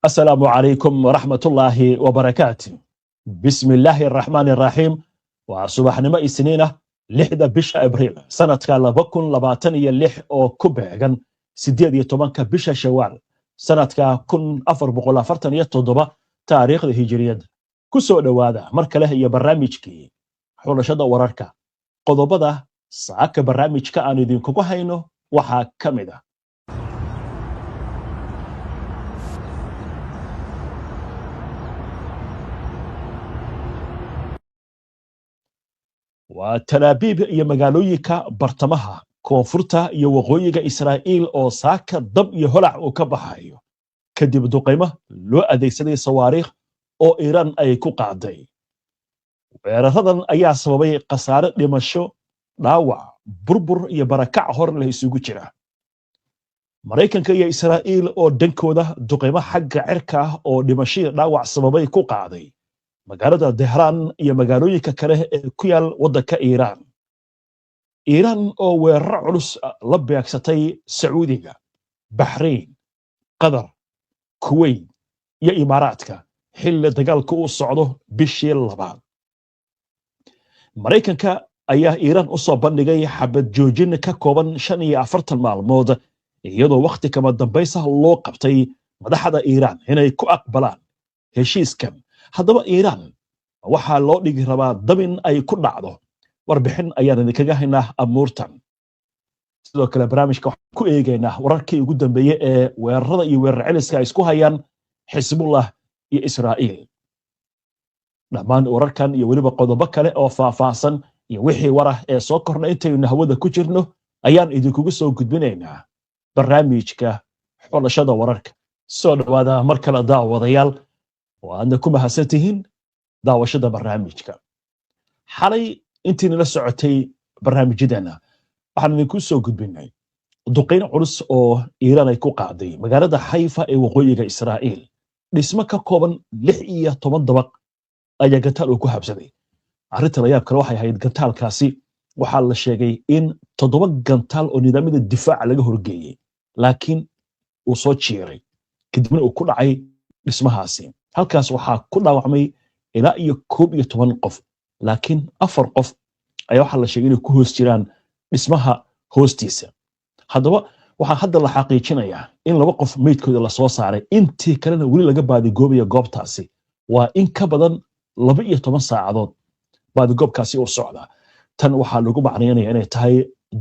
السلام عليكم ورحمة الله وبركاته. بسم الله الرحمن الرحيم. وصباح نما سنينة لحدة بشا إبريل سنة كالبكون لباتنية اللح أو كوبهجن سديد يتومنك بشا شوال سنة كون أفر بقول فرتنية تضبا تاريخ الهجرية كسو دوادا مركله هي برامجكي حول شدا وراركا قضبدا ساك برامجكا آن يدين كوكو هينو وحا كمدا وتلابيب iyo magaalooyinka bartamaha koonfurta iyo waqooyiga Israa'iil oo saaka dab iyo holac uu ka baxayo kadib duqeymo loo adeegsaday sawaariikh oo Iiraan ay ku qaaday weeraradan ayaa sababay khasaare dhimasho dhaawac burbur iyo barakac hor la isugu jira Mareykanka iyo Israa'iil oo dhankooda duqeymo xagga cirka ah oo dhimasho dhaawac sababay ku qaaday magaalada Tehran iyo magaalooyinka kale ee ku yaal wadanka Iiraan oo weerar culus la beegsatay Sacuudiga, Bahrain, Qatar, Kuwait iyo Imaaraadka xilli dagaalku uu socdo bishii labaad. Mareykanka ayaa Iiraan u soo bandhigay xabad joojin ka kooban 45 maalmood iyadoo waqti kama dambaysa loo qabtay madaxda Iiraan inay ku aqbalaan heshiiskan. haddaba Iiraan waxaa loo dhigi rabaa dabin ay ku dhacdo warbixin ayaan idinkaga haynaa amuurtan sidoo kale barnaamijka waxaan ku eegaynaa wararkii ugu dambeeyay ee weerarada iyo weerar celiska ay isku hayaan Xisbullah iyo Israa'iil dhammaan wararkan iyo weliba qodobo kale oo faahfaahsan iyo wixii warah ee soo korna intaynu hawada ku jirno ayaan idinkugu soo gudbinaynaa barnaamijka xulashada wararka soo dhawaada mar kale daawadayaal وأنا كما هسنتهين داوشة برنامجك حالي انتي نلا سعوتي برنامج جدنا waxaan idinku soo gudbinay duqeyn culus oo Iiraan ay ku qaaday magaalada Haifa ee waqooyiga Israa'iil dhismo ka kooban 16 dabaq ayaa gantaal uu ku habsaday arrinta la yaab kale waxay ahayd gantaalkaasi waxaa la sheegay in 7 gantaal oo nidaamyada difaaca laga horgeeyay laakiin uu soo jiiray kadibna uu ku dhacay dhismahaasi halkaas waxaa ku dhaawacmay ilaa iyo 11 qof laakiin 4 qof ayaa waxa la sheegay inay ku hoos jiraan dhismaha hoostiisa haddaba waxaa hadda la xaqiijinayaa in 2 qof meydkooda la soo saaray intii kalena weli laga baadigoobayo goobtaasi waa in ka badan 12 saacadood baadigoobkaasi oo socda tan waxaa lagu macnaynayaa inay tahay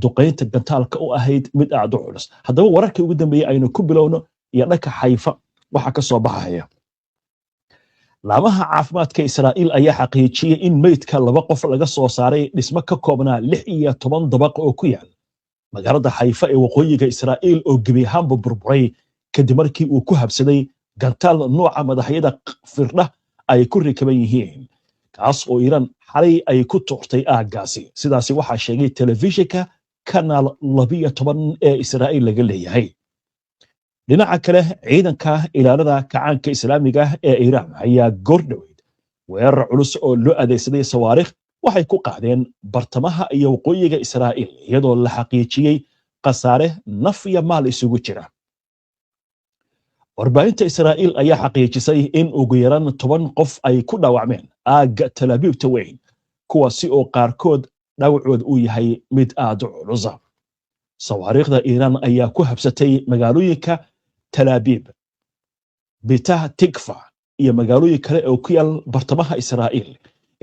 duqeynta gantaalka u ahayd mid aad u culus haddaba wararkii ugu dambeeyay aynu ku bilowno iyo dhanka Haifa waxa ka soo baxaya laamaha caafimaadka Israa'iil ayaa xaqiijiyay in meydka 2 qof laga soo saaray dhismo ka koobnaa 16 dabaq oo ku yaal magaalada Haifa ee waqooyiga Israa'iil oo gebi ahaanba burburay kadib markii uu ku habsaday gantaal nooca madaxyada firdha ay ku rikaban yihiin kaas oo Iiraan xalay ay ku tuurtay aagaasi sidaasi waxaa sheegay telefishinka kanaal 12 ee Israa'iil laga leeyahay dhinaca kale ciidanka ilaalada kacaanka islaamiga ee Iiraan ayaa goordhaweyd weerar culus oo loo adeegsaday sawaariikh waxay ku qaadeen bartamaha iyo waqooyiga Israa'iil iyadoo la xaqiijiyay khasaare naf iyo maal isugu jira warbaahinta Israa'iil ayaa xaqiijisay in ugu yaraan 10 qof ay ku dhaawacmeen aagga Tel Aviv weyn kuwaasi oo qaarkood dhaawacood uu yahay mid aad u culus sawaariikhda Iiraan ayaa ku habsatay magaalooyinka Tel Aviv, Petah Tikva iyo magaalooyin kale oo ku yaal bartamaha Israa'iil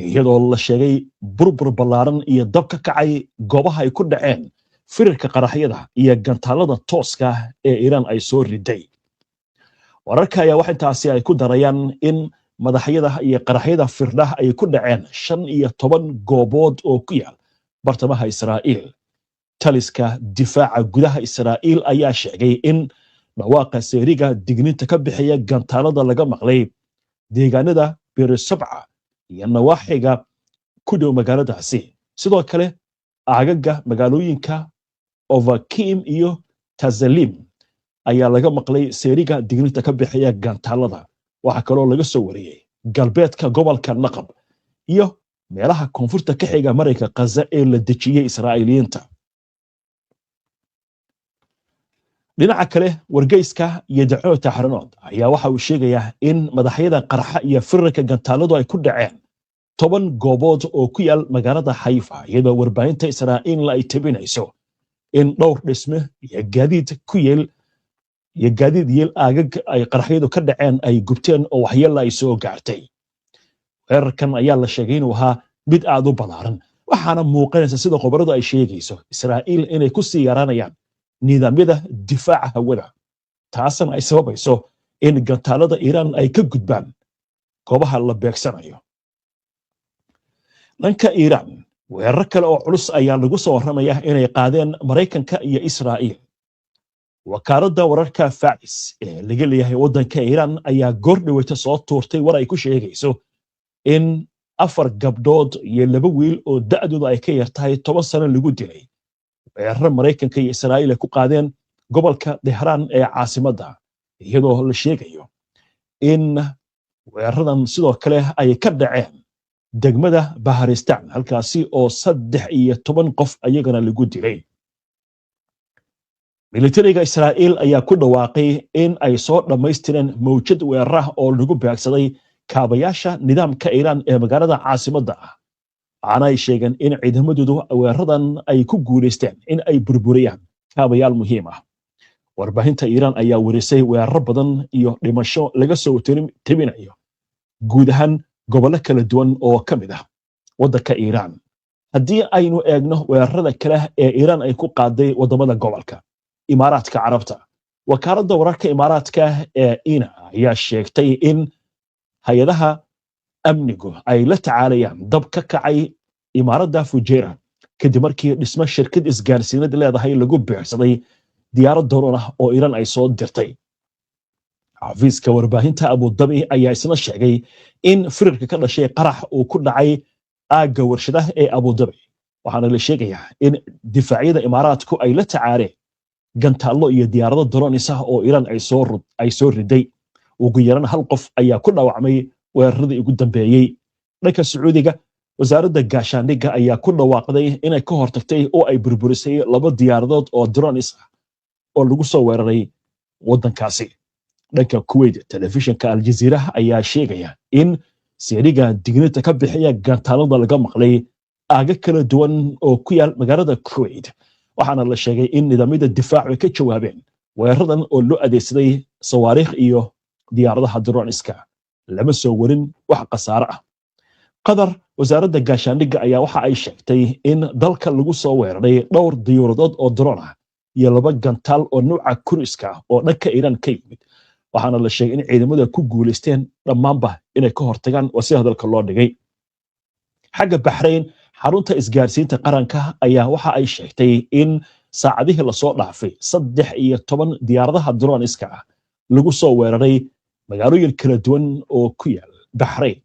iyadoo la sheegay burbur ballaaran iyo dab ka kacay goobaha ay ku dhaceen firarka qaraxyada iyo gantaalada tooska ee Iiraan ay soo riday wararka ayaa wax intaasi ay ku darayaan in madaxyada iyo qaraxyada firdhaha ay ku dhaceen 15 goobood oo ku yaal bartamaha Israa'iil taliska difaaca gudaha Israa'iil ayaa sheegay in dhawaaqa seeriga digniinta ka bixiya gantaalada laga maqlay deegaanada Beersabca iyo nawaaxiga ku dhow magaaladaasi sidoo kale aagaga magaalooyinka Ovakim iyo Tazalim ayaa laga maqlay seeriga digniinta ka bixiya gantaalada waxa kale oo laga soo wariyay galbeedka gobolka Naqab iyo meelaha koonfurta ka xiga Mareyka Gaza ee la dejiyay Israa'iiliyiinta dhinaca kale wargeyska iyo dacwo taxrinood ayaa waxa uu sheegayaa in madaxyada qarxa iyo firarka gantaaladu ay ku dhaceen 10 goobood oo ku yaal magaalada Xayfa iyadoo warbaahinta Israa'iil ay tabinayso in dhowr dhisme iyo gaadiid yeel aagag ay qarxiyadu ka dhaceen ay gubteen oo waxyeello ay soo gaartay. weerarkan ayaa la sheegay inuu ahaa mid aad u ballaaran waxaana muuqanaysa sida khubaradu ay sheegayso Israa'iil inay ku sii yaraanayaan nidaamyada difaaca hawada taasna ay sababayso in gantaalada Iiraan ay ka gudbaan goobaha la beegsanayo. dhanka Iiraan weerar kale oo culus ayaa lagu soo warramayaa inay qaadeen Mareykanka iyo Israa'iil. wakaaladda wararka Faacis ee laga leeyahay waddanka Iiraan ayaa goordhaweyta soo tuurtay war ay ku sheegayso in 4 gabdhood iyo 2 wiil oo da'doodu ay ka yartahay 10 sano lagu dilay weerar Mareykanka iyo Israa'iil ay ku qaadeen gobolka Tehran ee caasimadda iyadoo la sheegayo in weeraradan sidoo kale ay ka dhaceen degmada Baharistan halkaasi oo 13 qof ayagana lagu dilay. militariga Israa'iil ayaa ku dhawaaqay in ay soo dhameystireen mowjad weerar oo lagu beegsaday kaabayaasha nidaamka Iiraan ee magaalada caasimadda ah. aanay sheegeen in ciidamadoodu weeraradan ay ku guuleysteen in ay burburiyaan kaabayaal muhiim ah. warbaahinta Iiraan ayaa warisay weerar badan iyo dhimasho laga soo tabinayo guud ahaan gobollo kala duwan oo ka mid ah waddanka Iiraan. haddii aynu eegno weerarada kale ee Iiraan ay ku qaaday wadamada gobolka Imaaraadka Carabta, wakaaladda wararka Imaaraadka ee INA ayaa sheegtay in hay'adaha amnigu ay la tacaalayaan dab ka kacay imaaradda Fujairah kadib markii dhismo shirkad isgaarsiineed leedahay lagu beegsaday diyaarad drone ah oo Iiraan ay soo dirtay. xafiiska warbaahinta Abu Dhabi ayaa isna sheegay in firarka ka dhashay qarax uu ku dhacay aagga warshadaha ee Abu Dhabi waxaana la sheegayaa in difaacyada Imaaraadku ay la tacaaleen gantaallo iyo diyaarado drones ah oo Iiraan ay soo riday. ugu yaraan 1 qof ayaa ku dhaawacmay weeraradii ugu dambeeyay. dhanka Sacuudiga wasaaradda gaashaandhigga ayaa ku dhawaaqday inay ka hortagtay oo ay burburisay 2 diyaaradood oo drones ah oo lagu soo weeraray waddankaasi. dhanka Kuwait telefishinka Al Jazeera ayaa sheegaya in seeriga digniinta ka bixiya gantaalada laga maqlay aaga kala duwan oo ku yaal magaalada Kuwait waxaana la sheegay in nidaamyada difaacu ka jawaabeen weeraradan oo loo adeegsaday sawaariikh iyo diyaaradaha droneska. lama soo warin wax khasaare ah. Qatar wasaaradda gaashaandhigga ayaa waxa ay sheegtay in dalka lagu soo weeraray dhowr diyaaradood oo drone ah iyo 2 gantaal oo nooca cruise-ka oo dhanka Iiraan ka yimid waxaana la sheegay in ciidamada ku guuleysteen dhammaanba inay ka hortagaan wasi hadalka loo dhigay. xagga Bahrain xarunta isgaarsiinta qaranka ayaa waxa ay sheegtay in saacadihii la soo dhaafay 13 diyaaradaha droneska ah lagu soo weeraray magaalooyin kala duwan oo ku yaal Bahrain.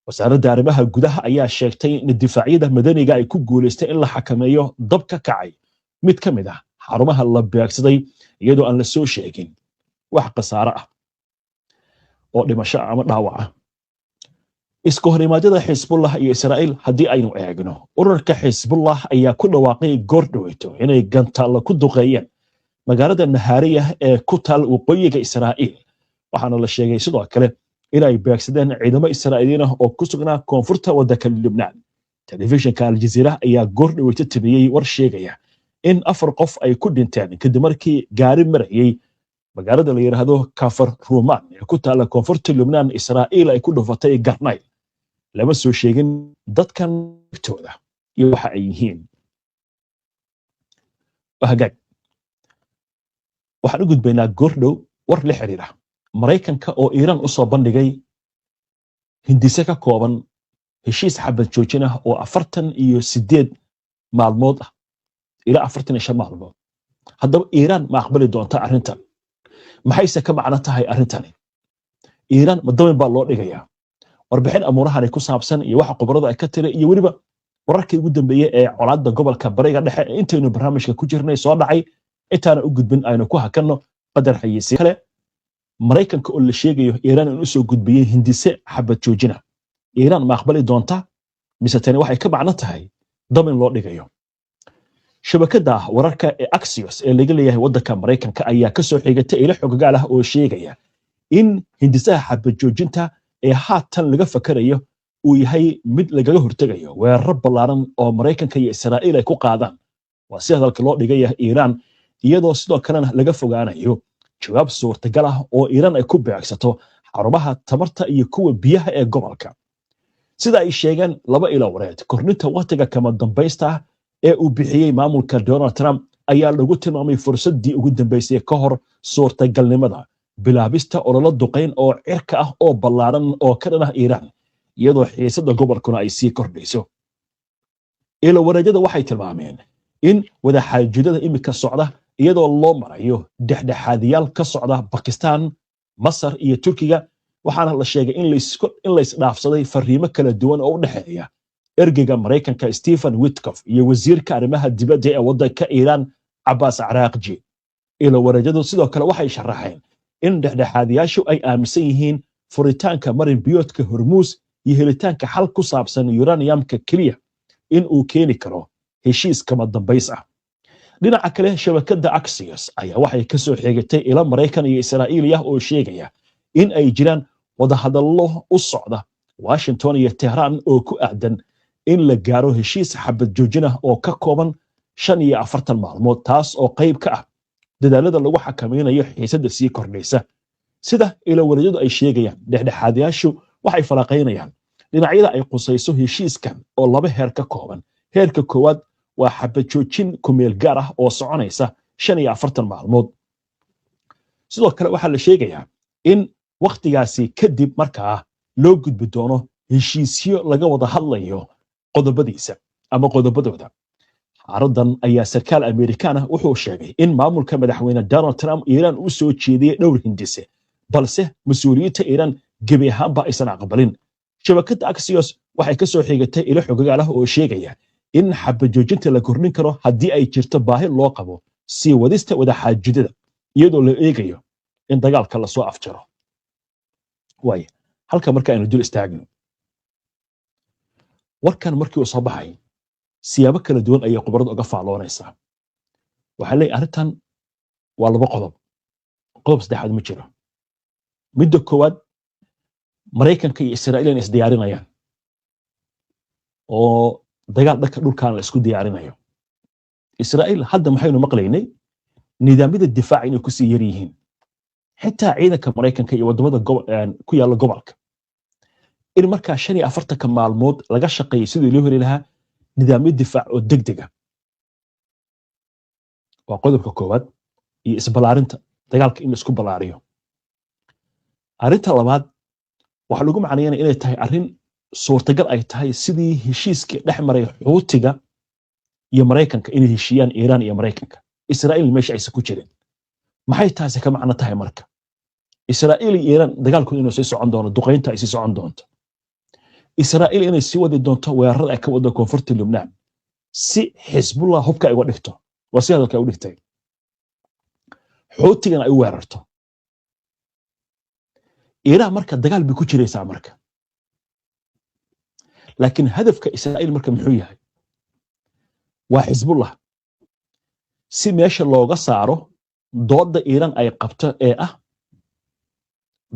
wasaaradda arrimaha gudaha ayaa sheegtay in difaacyada madaniga ay ku guuleysteen in la xakameeyo dab ka kacay mid ka mid ah xarumaha la beegsaday iyadoo aan la soo sheegin wax khasaare ah oo dhimasho ama dhaawac ah. isku horimaadada Xisbullah iyo Israa'iil haddii aynu eegno ururka Xisbullah ayaa ku dhawaaqay goordhaweyto inay gantaalo ku duqeeyeen magaalada Nahariya ee ku taal waqooyiga Israa'iil waxaana la sheegay sidoo kale inay beegsadeen ciidamo Israa'iiliin ah oo ku sugnaa koonfurta waddanka Lebanon. telefishinka Al Jazeera ayaa goordhaweyto tabiyay war sheegaya in 4 qof ay ku dhinteen kadib markii gaari marayay magaalada la yiraahdo Kafar Rumaan ee ku taal koonfurta Lebanon Israa'iil ay ku dhufatay Garnayl. lama soo sheegin dadkan tooda iyo waxa ay yihiin. waxaan u gudbaynaa goordhow war la xiriira Mareykanka oo Iiraan u soo bandhigay hindise ka kooban heshiis xabad joojin ah oo 48 maalmood ah ilaa 45 maalmood. haddaba Iiraan ma aqbali doonta arrintan? maxayse ka macno tahay arrintani? Iiraan ma damin baa loo dhigayaa? warbixin amuurahan ku saabsan iyo waxa khubarada ay ka tiri iyo waliba wararkii ugu dambeeyay ee colaadda gobolka Bariga Dhexe intaynu barnaamijka ku jirnay soo dhacay intaana u gudbin aynu ku hakanno qadar xayeysi kale. Mareykanka oo la sheegayo Iiraan inuu soo gudbiyay hindise xabad joojina. Iiraan ma aqbali doonta mise tani waxay ka macno tahay damin loo dhigayo? shabakada wararka ee Axios ee laga leeyahay waddanka Mareykanka ayaa ka soo xigatay ilo xoggaal ah oo sheegaya in hindisaha xabad joojinta ee haatan laga fakarayo uu yahay mid lagaga hortagayo weerar ballaaran oo Mareykanka iyo Israa'iil ay ku qaadaan waa si hadalka loo dhigay Iiraan iyadoo sidoo kalena laga fogaanayo jawaab suurtagal ah oo Iiraan ay ku beegsato xarumaha tamarta iyo kuwa biyaha ee gobolka sida ay sheegeen laba ilo wareed korninta waqtiga kama dambaysta ee uu bixiyay maamulka Donald Trump ayaa lagu tilmaamay fursadii ugu dambeysay ka hor suurtagalnimada bilaabista ololo duqeyn oo cirka ah oo ballaaran oo ka dhanah Iiraan iyadoo xiisada gobolkuna ay sii kordhayso ilo wareegyada waxay tilmaameen in wada xaajoodada imika socda iyadoo loo marayo dhexdhexaadiyaal ka socda Pakistan Masar iyo Turkiga waxaana la sheegay in la isdhaafsaday fariimo kala duwan oo u dhaxeeya ergeyga Mareykanka Stephen Witkoff iyo wasiirka arrimaha dibadda ee waddanka Iiraan Abbas Araghchi ilo wareegyadu sidoo kale waxay sharaxeen in dhexdhexaadiyaashu ay aaminsan yihiin furitaanka marin biyoodka Hormuz iyo helitaanka xal ku saabsan uraniumka kaliya in uu keeni karo heshiis kama dambays ah dhinaca kale shabakada Axios ayaa waxay ka soo xigatay ilo Mareykan iyo Israa'iil oo sheegaya in ay jiraan wada hadallo u socda Washington iyo Tehran oo ku aadan in la gaaro heshiis xabad joojin ah oo ka kooban 45 maalmood taas oo qayb ka ah dadaalada lagu xakameynayo xiisada sii kordhaysa sida ilo wareegyadu ay sheegayaan dhexdhexaadiyaashu waxay faraqeynayaan dhinacyada ay qusayso heshiiskan oo laba heer ka kooban heerka koowaad waa xabad joojin ku meel gaar ah oo soconaysa 45 maalmood sidoo kale waxaa la sheegayaa in waqtigaasi kadib markaa loo gudbi doono heshiisyo laga wada hadlayo qodobadiisa ama qodobadooda xaaradan ayaa sarkaal Amerikaan ah wuxuu sheegay in maamulka madaxweyne Donald Trump Iiraan uu soo jeediyay dhowr hindise balse mas'uuliyiinta Iiraan gebi ahaanba aysan aqbalin shabakada Axios waxay ka soo xigatay ilo xoggaal ah oo sheegaya in xabad joojinta la kordhin karo haddii ay jirto baahi loo qabo sii wadista wada xaajoodada iyadoo la eegayo in dagaalka la soo afjaro way halka marka aynu dul istaagno warkan markii uu soo baxay siyaabo kala duwan ayay khubaradu uga faaloonaysaa waxa leeyahay arrintan waa laba qodob saddexaad ma jiro midda koowaad Mareykanka iyo Israa'iil is diyaarinayaan oo dagaal dhanka dhulkan la isku diyaarinayo Israa'iil hadda maxaynu maqlaynay nidaamyada difaaca inay ku sii yar yihiin xitaa ciidanka Mareykanka iyo wadamada ku yaala gobolka in markaa 45 maalmood laga shaqeeyo sidii loo heli lahaa nidaamyo difaac oo degdeg ah waa qodobka koowaad iyo isbalaarinta dagaalka in la isku balaariyo arrinta labaad waxa lagu macnaynaa inay tahay arrin suurtagal ay tahay sidii heshiiska dhexmaray Xuutiga iyo Mareykanka inay heshiiyaan Iiraan iyo Mareykanka Israa'iil meesha aysan ku jirin maxay taasi ka macno tahay marka Israa'iil iyo Iiraan dagaalkooda inuu sii socon doono duqeynta ay sii socon doonto Israa'iil inay sii wadi doonto weerarada ay ka wada koonfurta Lebanon si Hezbollah hubka ay uga dhigto waa si hadalka u dhigtay Xuutigana ay weerarto Iiraan marka dagaal bi ku jiraysaa marka laakiin hadafka Israa'iil marka muxuu yahay waa Hezbollah si meesha looga saaro dooda Iiraan ay qabto ee ah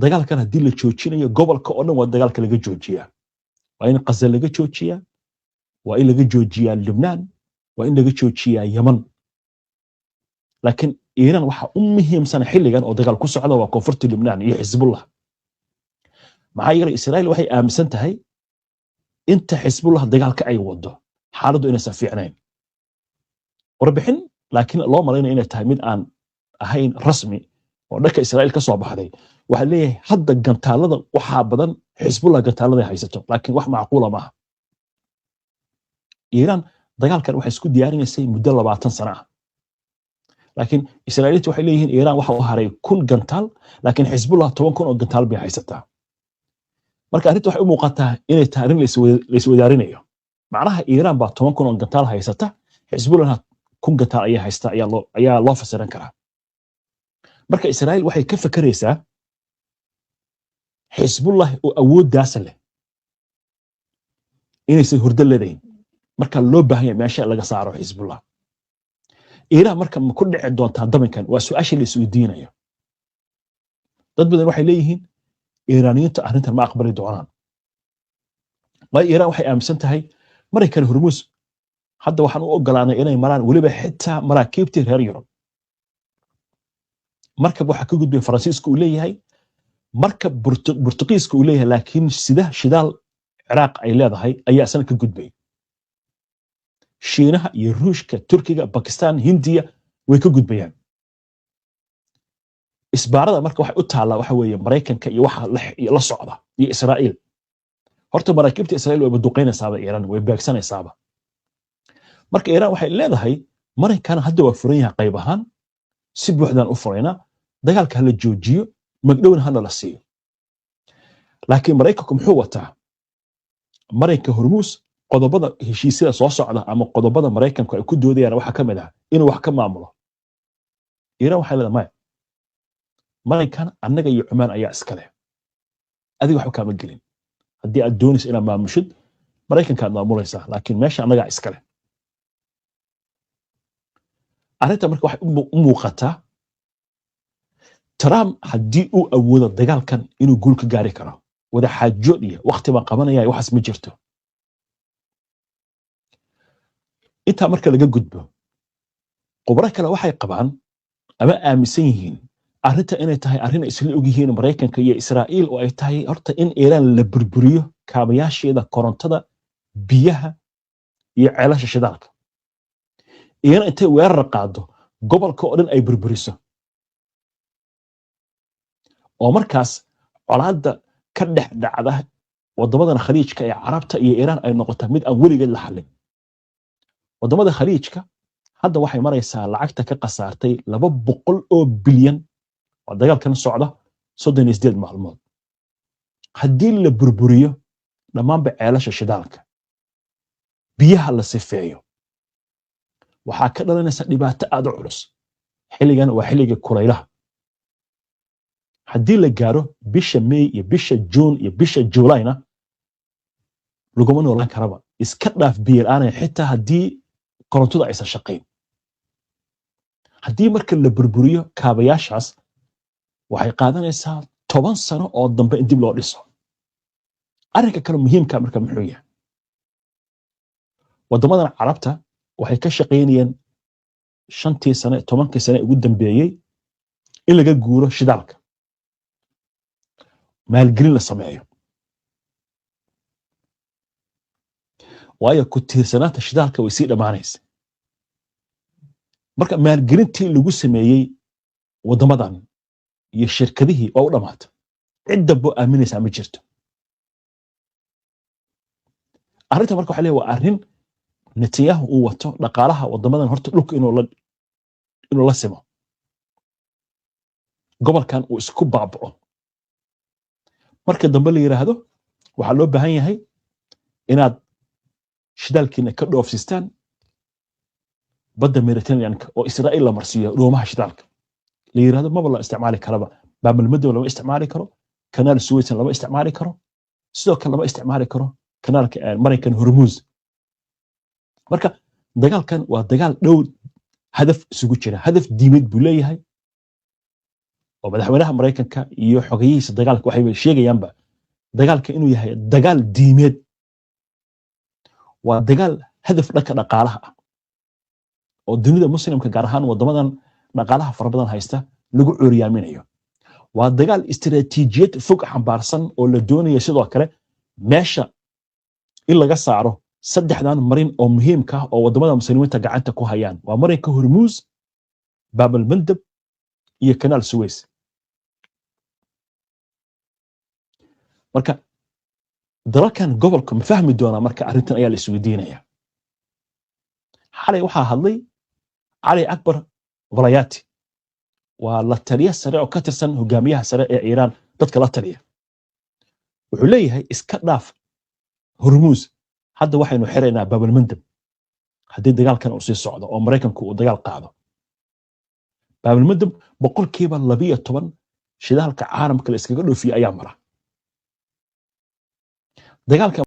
dagaalkan haddii la joojinayo gobolka oo dhan waa dagaalka laga joojiyaa waa in Gaza laga joojiyaa waa in laga joojiyaa Lebanon waa in laga joojiyaa Yemen laakiin Iiraan waxa u muhiimsan xilligan oo dagaal ku socda waa koonfurta Lebanon iyo Hezbollah maxaa yeelay Israa'iil waxay aaminsan tahay inta Hezbollah dagaalka ay wado xaaladdu inaysan fiicnayn warbixin laakiin loo malaynayo inay tahay mid aan ahayn rasmi oo dhanka Israa'iil ka soo baxday waxa leeyahay hadda gantaalada waxa badan Hezbollah gantaalada haysato laakiin wax macquul ah maaha Iiraan dagaalkan waxay isku diyaarinaysay muddo 20 sano ah laakiin Israa'iiliintu waxay leeyihiin Iiraan waxa uu haray 1000 gantaal laakiin Hezbollah 10,000 oo gantaal bay haysataa marka arrintu waxay u muuqataa inay tahay arrin la iswadaarinayo macnaha Iiraan baa 10,000 oo gantaal haysata Hezbollah 1000 gantaal ayaa haysta ayaa loo fasiran karaa marka Israa'iil waxay ka fakaraysaa Hezbollah oo awooddaas leh inaysan hurdo leedayn marka loo baahan yahay meesha laga saaro Hezbollah iiraan marka ma ku dhici doontaa dabankan waa su-aasha la isweydiinayo dad badan waxay leeyihiin iiraaniyiinta arrintan ma aqbali doonaan waayo iiraan waxay aaminsan tahay maraykan hormuus hadda waxaan u ogolaanay inay maraan weliba xitaa maraakiibtii reer yurub markab waxaa ka gudbay faransiiska uu leeyahay markab burtuqiiska uu leeyahay laakiin sida shidaal ciraaq ay leedahay ayaa isna ka gudbay shiinaha iyo ruushka turkiga bakistan hindiya way ka gudbayaan isbaarada marka waxay u taallaa waxa weeye maraykanka iyo waxa la socda iyo israa'iil horta maraakiibta israa'iil way baduqaynaysaaba iiraan way beegsanaysaaba marka iiraan waxay leedahay maraykan hadda waa furan yahay qayb ahaan si buuxdaan u furaynaa dagaalka hala joojiyo magdhowna hana la siiyo laakiin maraykanku muxuu wataa maraykanka hormuus qodobada heshiisyada soo socda ama qodobada maraykanku ay ku doodayaan waxa ka mid ah inuu wax ka maamulo iiraan waxay leedahay maya maraykan annaga iyo cumaan ayaa iska leh adiga waxba kaama gelin haddii aad doonaysa inaad maamushid maraykankaad maamulaysaa laakiin meesha annagaa iska leh arrinta marka waxay u muuqataa Trump haddii uu awoodo dagaalkan inuu guul ka gaari karo wada xaajood iyo waqti baan qabanaya waxaas ma jirto inta marka laga gudbo khubaro kale waxay qabaan ama aaminsan yihiin arrinta inay tahay arrin isla og yihiin maraykanka iyo israa'iil oo ay tahay horta in iiraan la burburiyo kaabayaasheeda korontada biyaha iyo ceelasha shidaalka iiraan intay weerar qaado gobolka oo dhan ay burburiso oo markaas colaadda ka dhex dhacda wadamadan khaliijka ee carabta iyo iiraan ay noqoto mid aan weligeed la xallin wadamada khaliijka hadda waxay maraysaa lacagta ka qasaartay 200 oo bilyan oo dagaalkan socda 38 maalmood haddii la burburiyo dhammaanba ceelasha shidaalka biyaha la sifeeyo waxaa ka dhalanaysa dhibaato aad u culus xilligan waa xilliga kulaylaha haddii la gaaro bisha May iyo bisha June iyo bisha Julayna laguma noolaan karaba iska dhaaf biyo la'aan xitaa haddii korontada aysan shaqayn haddii marka la burburiyo kaabayaashaas waxay qaadanaysaa 10 sano oo dambe in dib loo dhiso arrinka kale muhiimka marka muxuu yahay wadamadan carabta waxay ka shaqaynayeen 5 sano 10 sano ugu dambeeyay in laga guuro shidaalka maalgelin la sameeyo waayo ku tiirsanaanta shidaalka way sii dhamaanaysa marka maalgelintii lagu sameeyey wadamadan iyo shirkadihii oo u dhamaata cidda boo aaminaysa ma jirto arrinta marka waxa leeyahay waa arrin Netanyahu uu wato dhaqaalaha wadamadan horta dhulka inuu la simo gobolkan uu isku baaba'o marka dambe la yiraahdo waxa loo baahan yahay inaad shidaalkiina ka dhoofsistaan badda Mediterranean-ka oo Israa'iil la marsiyo dhoomaha shidaalka la yiraahdo ma la isticmaali karaba baabul maddow lama isticmaali karo kanaal Suez lama isticmaali karo sidoo kale lama isticmaali karo kanaalka Maraykan Hormuz marka dagaalkan waa dagaal dhow hadaf isugu jira hadaf diimeed buu leeyahay oo madaxweynaha Maraykanka iyo xogayihiisa dagaalka waxay sheegayaanba dagaalka inuu yahay dagaal diimeed waa dagaal hadaf dhanka dhaqaalaha ah oo dunida muslimka gaar ahaan wadamadan dhaqaalaha fara badan haysta lagu cuuriyaaminayo waa dagaal istiraatiijiyad fog xambaarsan oo la doonayo sidoo kale meesha in laga saaro saddexdan marin oo muhiimka ah oo wadamada muslimiinta gacanta ku hayaan waa marinka Hormuz Baabul Mandab iyo kanaal Suez marka dalalkan gobolka ma fahmi doona marka arrintan ayaa la isweydiinaya xalay waxa hadlay Ali Akbar Velayati waa la taliya sare oo ka tirsan hogaamiyaha sare ee Iiraan dadka la taliya wuxuu leeyahay iska dhaaf Hormuz hadda waxaynu xiraynaa Baabul Mandab haddii dagaalkan uu sii socdo oo Maraykanku uu dagaal qaado Baabul Mandab 12% shidaalka caalamka la iskaga dhoofiyo ayaa mara dagaalka